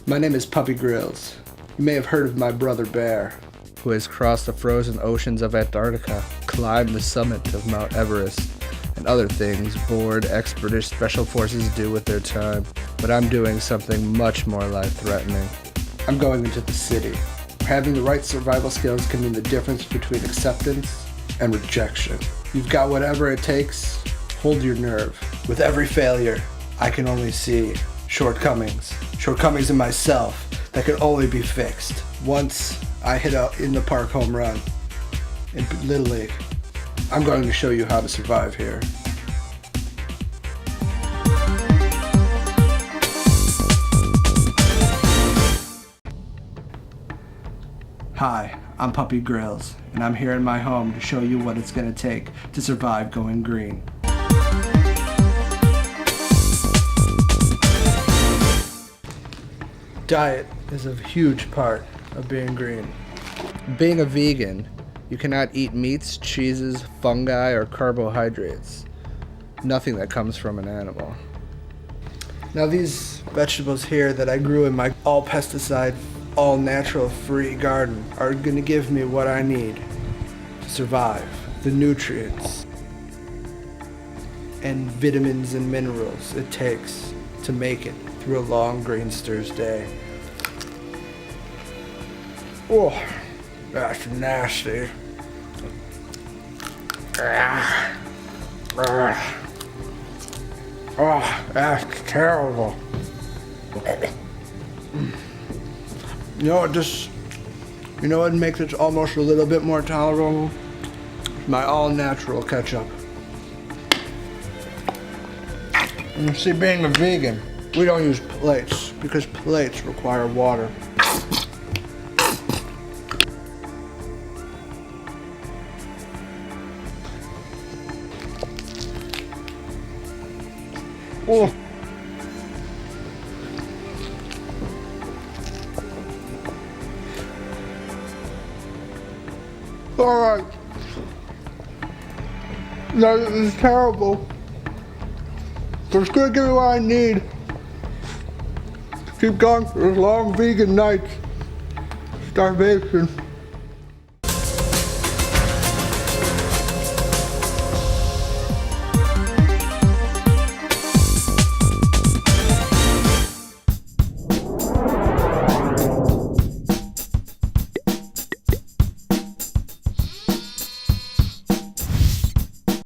My name is Puppy Grylls. You may have heard of my brother Bear, who has crossed the frozen oceans of Antarctica, climbed the summit of Mount Everest, and other things bored ex-British special forces do with their time. But I'm doing something much more life-threatening. I'm going into the city. Having the right survival skills can mean the difference between acceptance and rejection. You've got whatever it takes, hold your nerve. With every failure, I can only see shortcomings in myself that can only be fixed. Once I hit a in the park home run in Little League, I'm going to show you how to survive here. Hi, I'm Puppy Grylls, and I'm here in my home to show you what it's going to take to survive going green. Diet is a huge part of being green. Being a vegan, you cannot eat meats, cheeses, fungi, or carbohydrates. Nothing that comes from an animal. Now these vegetables here that I grew in my all pesticide, all natural free garden are gonna give me what I need to survive. The nutrients and vitamins and minerals it takes to make it through a long Greenster's day. Oh, that's nasty. Oh, that's terrible. You know what makes it almost a little bit more tolerable? My all-natural ketchup. And see, being a vegan, we don't use plates because plates require water. Oh. Alright. That is terrible. But it's gonna give me what I need to keep going for those long vegan nights. Starvation.